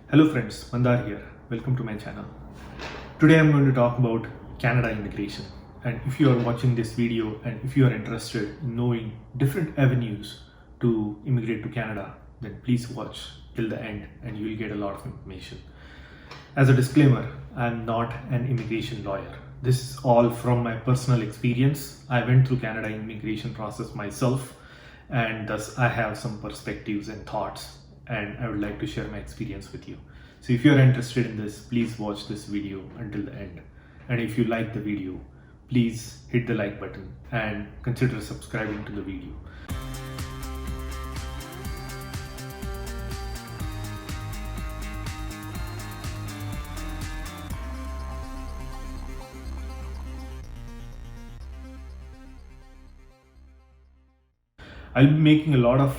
Hello friends, Mandar here. Welcome to my channel. Today I'm going to talk about Canada immigration. And if you are watching this video and if you are interested in knowing different avenues to immigrate to Canada, then please watch till the end and you will get a lot of information. As a disclaimer, I'm not an immigration lawyer. This is all from my personal experience. I went through Canada immigration process myself, and thus I have some perspectives and thoughts, and I would like to share my experience with you. So if you're interested in this, please watch this video until the end. And if you like the video, please hit the like button and consider subscribing to the video. I'll be making a lot of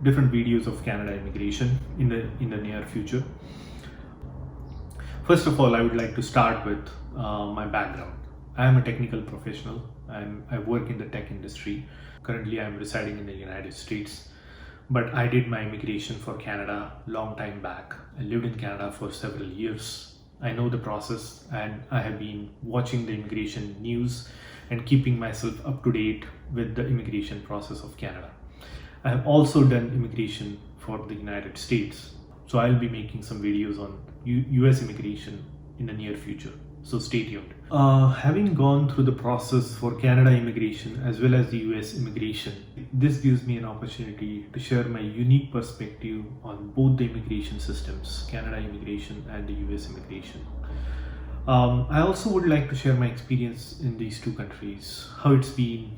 different videos of Canada immigration in the near future. First of all, I would like to start with my background. I am a technical professional. I work in the tech industry. Currently, I am residing in the United States, but I did my immigration for Canada long time back. I lived in Canada for several years. I know the process, and I have been watching the immigration news and keeping myself up to date with the immigration process of Canada. I have also done immigration for the United States. So I'll be making some videos on US immigration in the near future. So stay tuned. Having gone through the process for Canada immigration as well as the US immigration, this gives me an opportunity to share my unique perspective on both the immigration systems, Canada immigration and the US immigration. I also would like to share my experience in these two countries, how it's been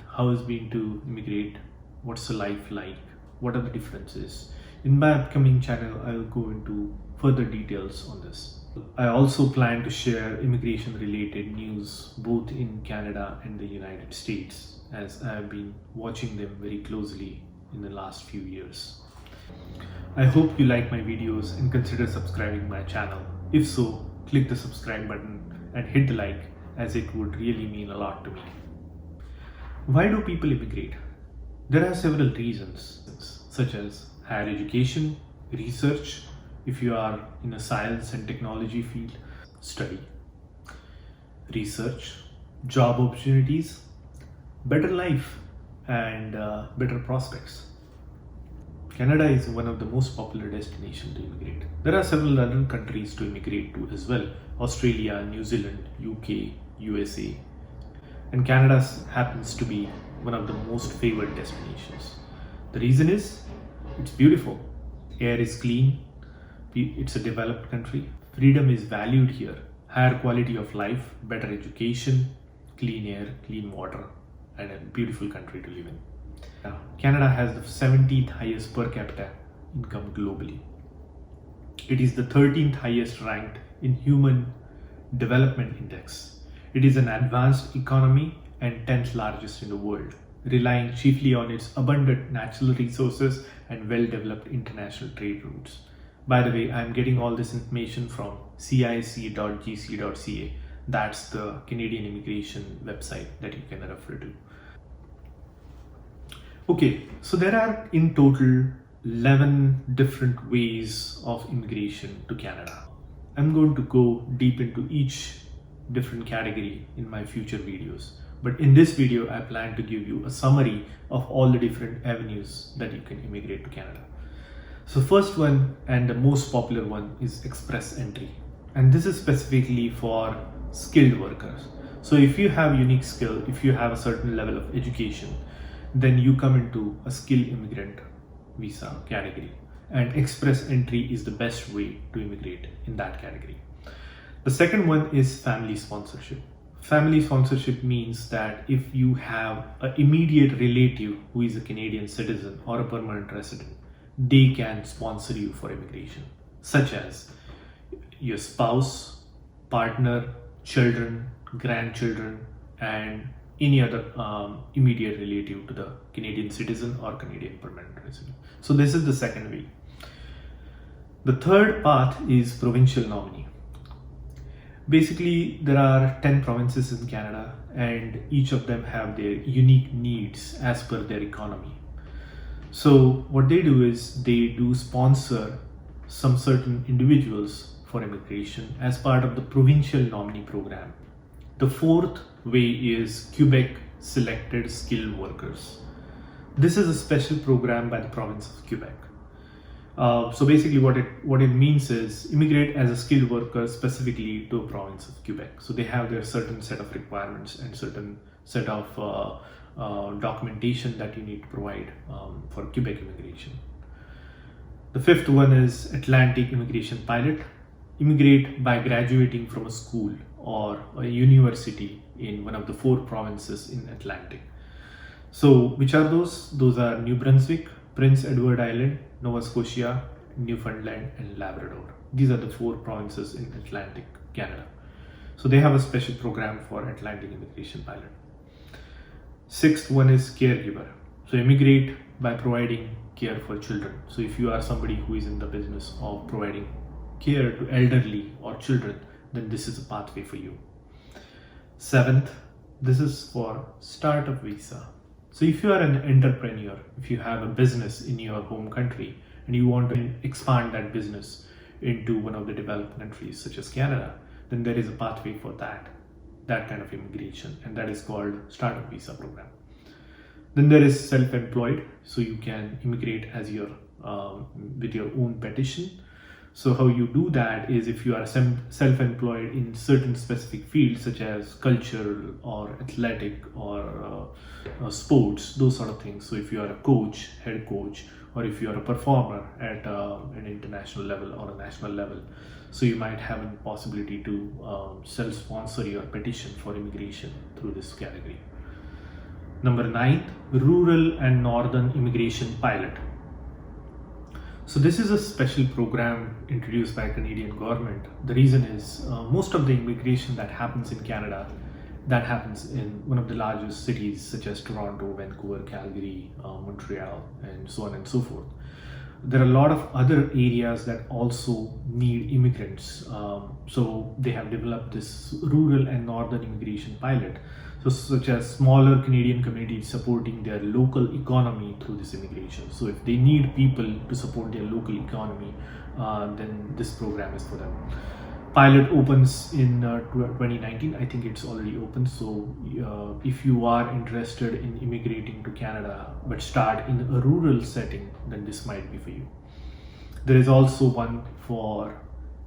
to immigrate, what's the life like, what are the differences. In my upcoming channel, I will go into further details on this. I also plan to share immigration related news both in Canada and the United States, as I have been watching them very closely in the last few years. I hope you like my videos and consider subscribing my channel. If so, click the subscribe button and hit the like, as it would really mean a lot to me. Why do people immigrate? There are several reasons, such as higher education, research, if you are in a science and technology field, study, research, job opportunities, better life, and better prospects. Canada is one of the most popular destinations to immigrate. There are several other countries to immigrate to as well: Australia, New Zealand, UK, USA. And Canada happens to be one of the most favored destinations. The reason is, it's beautiful, air is clean, it's a developed country, freedom is valued here, higher quality of life, better education, clean air, clean water, and a beautiful country to live in. Canada has the 17th highest per capita income globally. It is the 13th highest ranked in Human Development Index. It is an advanced economy and 10th largest in the world, relying chiefly on its abundant natural resources and well-developed international trade routes. By the way, I'm getting all this information from cic.gc.ca. That's the Canadian immigration website that you can refer to. Okay, so there are in total 11 different ways of immigration to Canada. I'm going to go deep into each different category in my future videos. But in this video, I plan to give you a summary of all the different avenues that you can immigrate to Canada. So first one, and the most popular one, is express entry. And this is specifically for skilled workers. So if you have unique skill, if you have a certain level of education, then you come into a skilled immigrant visa category. And express entry is the best way to immigrate in that category. The second one is family sponsorship. Family sponsorship means that if you have an immediate relative who is a Canadian citizen or a permanent resident, they can sponsor you for immigration, such as your spouse, partner, children, grandchildren, and any other immediate relative to the Canadian citizen or Canadian permanent resident. So this is the second way. The third path is provincial nominee. Basically, there are 10 provinces in Canada, and each of them have their unique needs as per their economy. So what they do is they do sponsor some certain individuals for immigration as part of the provincial nominee program. The fourth way is Quebec Selected Skilled Workers. This is a special program by the province of Quebec. So basically what it means is immigrate as a skilled worker specifically to a province of Quebec. So they have their certain set of requirements and certain set of documentation that you need to provide for Quebec immigration. The fifth one is Atlantic Immigration Pilot. Immigrate by graduating from a school or a university in one of the 4 provinces in Atlantic. So which are those? Those are New Brunswick, Prince Edward Island, Nova Scotia, Newfoundland and Labrador. These are the 4 provinces in Atlantic Canada. So they have a special program for Atlantic Immigration Pilot. Sixth one is caregiver. So immigrate by providing care for children. So if you are somebody who is in the business of providing care to elderly or children, then this is a pathway for you. Seventh, this is for startup visa. So if you are an entrepreneur, if you have a business in your home country and you want to expand that business into one of the developed countries such as Canada, then there is a pathway for that kind of immigration, and that is called startup visa program. Then there is self-employed, so you can immigrate as your with your own petition. So how you do that is if you are self-employed in certain specific fields such as cultural or athletic or sports, those sort of things. So if you are a coach, head coach, or if you are a performer at an international level or a national level, so you might have a possibility to self-sponsor your petition for immigration through this category. Number 9, Rural and Northern Immigration Pilot. So this is a special program introduced by Canadian government. The reason is most of the immigration that happens in Canada, that happens in one of the largest cities such as Toronto, Vancouver, Calgary, Montreal, and so on and so forth. There are a lot of other areas that also need immigrants. So they have developed this Rural and Northern Immigration Pilot. So such as smaller Canadian communities supporting their local economy through this immigration. So if they need people to support their local economy, then this program is for them. Pilot opens in 2019. I think it's already open. So if you are interested in immigrating to Canada but start in a rural setting, then this might be for you. There is also one for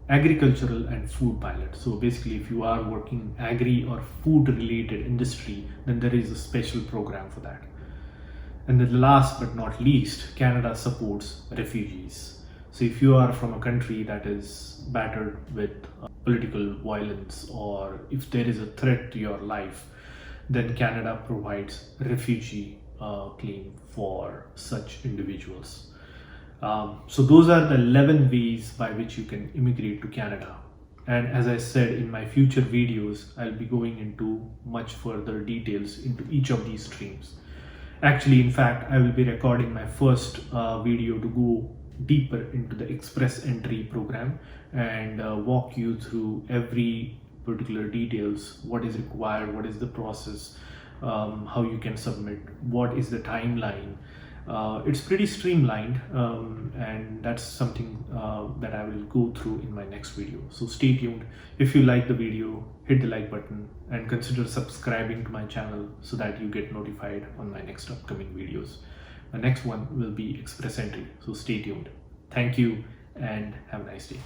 agricultural and food pilot. So basically if you are working agri or food related industry, then there is a special program for that. And then last but not least, Canada supports refugees. So if you are from a country that is battered with political violence, or if there is a threat to your life, then Canada provides refugee claim for such individuals. So those are the 11 ways by which you can immigrate to Canada. And as I said, in my future videos, I'll be going into much further details into each of these streams. Actually, in fact, I will be recording my first video to go deeper into the express entry program and walk you through every particular details, what is required, what is the process, how you can submit, what is the timeline. It's pretty streamlined, and that's something that I will go through in my next video. So stay tuned. If you like the video, hit the like button and consider subscribing to my channel so that you get notified on my next upcoming videos. The next one will be express entry, so stay tuned. Thank you and have a nice day.